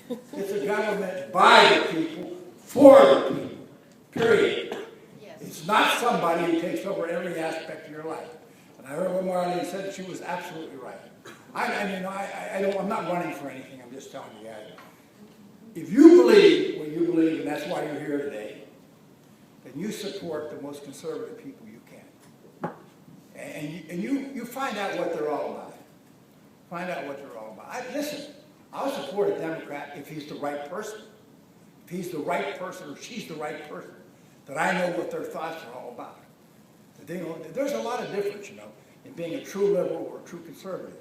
It's a government by the people, for the people, period. Yes. It's not somebody who takes over every aspect of your life. And I heard what Marlene said, she was absolutely right. I'm not running for anything, I'm just telling you guys. If you believe what you believe, and that's why you're here today, then you support the most conservative people you can. And you find out what they're all about. Find out what they're all about. Listen, I'll support a Democrat if he's the right person. If he's the right person or she's the right person, that I know what their thoughts are all about. There's a lot of difference, in being a true liberal or a true conservative.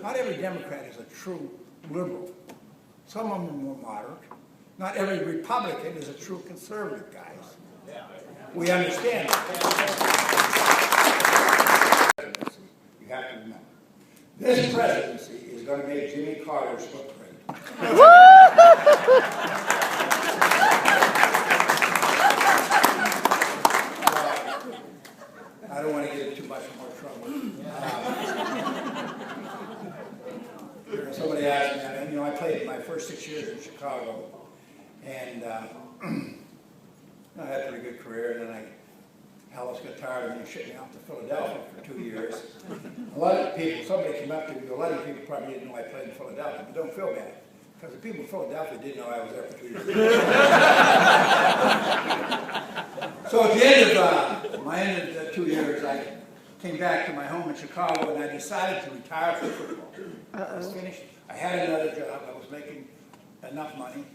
Not every Democrat is a true liberal. Some of them are more moderate. Not every Republican is a true conservative, guys. We understand that. You have to remember. This presidency is going to make Jimmy Carter's look great. I don't want to get in too much more trouble. Somebody asked me, I played my first 6 years in Chicago, and I had a pretty good career, and then Alice got tired of me shipping me off to Philadelphia for 2 years. A lot of people, somebody came up to me, a lot of people probably didn't know I played in Philadelphia, but don't feel bad, because the people in Philadelphia didn't know I was there for 2 years. So at the end of the 2 years, I came back to my home in Chicago, and I decided to retire from football. I was finished. I had another job. I was making enough money.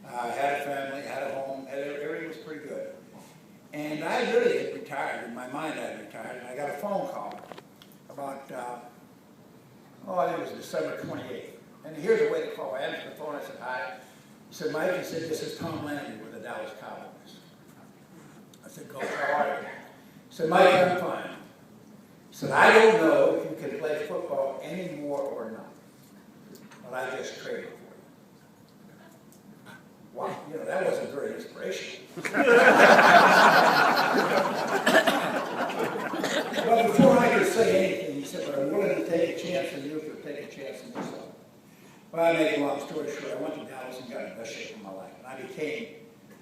I had a family, I had a home, everything was pretty good. And I really had retired. In my mind, I had retired. And I got a phone call about, I think it was December 28th. And here's the way to call. I answered the phone. I said, hi. He said, Mike, he said, this is Tom Landry with the Dallas Cowboys. I said, Coach, how are you? He said, Mike, I'm fine. He said, I don't know if you can play football anymore or not. But I just traded for you. Wow, that wasn't very inspirational. But before I could say anything, he said, but I'm willing to take a chance on you if you'll take a chance on yourself. Well, I make a long story short, I went to Dallas and got in the best shape of my life. And I became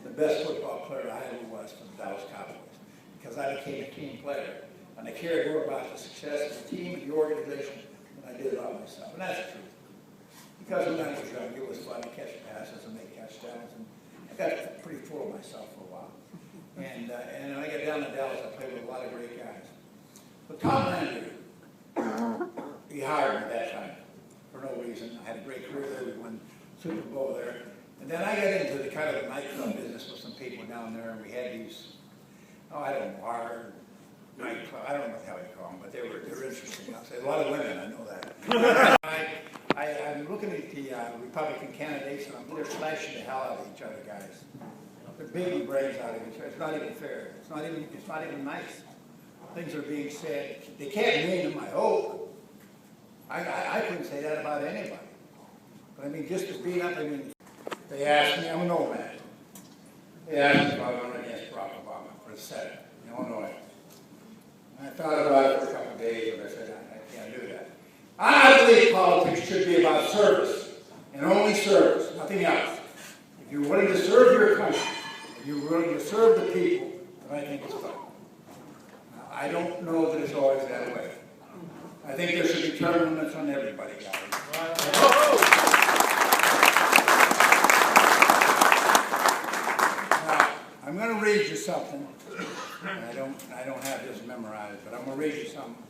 the best football player I ever was for the Dallas Cowboys. Because I became a team player. And I cared more about the success of the team and the organization than I did about myself. And that's the truth. Because when I was young, it was fun to catch passes and make touchdowns. And I got pretty full of myself for a while. And when I got down to Dallas, I played with a lot of great guys. But Tom Landry, he hired me that time for no reason. I had a great career there. We won Super Bowl there. And then I got into the kind of the nightclub business with some people down there. And we had these, I don't know, bar, nightclub, I don't know what the hell you call them, but they were interesting. I'll say a lot of women, I know that. I'm looking at the Republican candidates, and they're slashing the hell out of each other, guys. They're beating brains out of each other. It's not even fair. It's not even nice. Things are being said. They can't name them, I hope. I couldn't say that about anybody. But I mean, just to beat up, they asked me, I'm an old man. They asked me if I would run against Barack Obama for the Senate in Illinois. And I thought about it for a couple of days, and I said, I can't do that. I believe politics should be about service, and only service, nothing else. If you're willing to serve your country, if you're willing to serve the people, then I think it's fun. Now, I don't know that it's always that way. I think there should be term limits on everybody, guys. Now, I'm going to read you something. I don't have this memorized, but I'm going to read you something.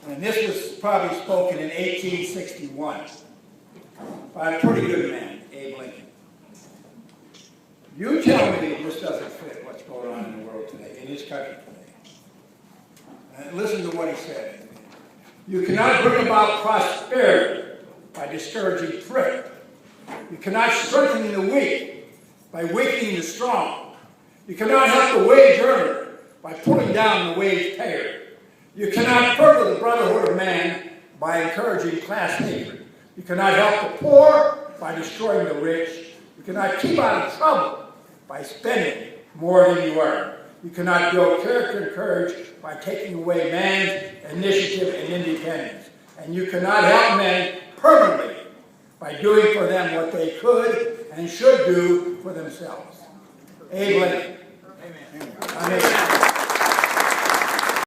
And this was probably spoken in 1861 by a pretty good man, Abe Lincoln. You tell me this doesn't fit what's going on in the world today, in this country today. And listen to what he said. You cannot bring about prosperity by discouraging thrift. You cannot strengthen the weak by weakening the strong. You cannot help the wage earner by pulling down the wage payer. You cannot further the brotherhood of man by encouraging class hatred. You cannot help the poor by destroying the rich. You cannot keep out of trouble by spending more than you earn. You cannot build character and courage by taking away man's initiative and independence. And you cannot help men permanently by by doing for them what they could and should do for themselves. Abe Lincoln. Amen.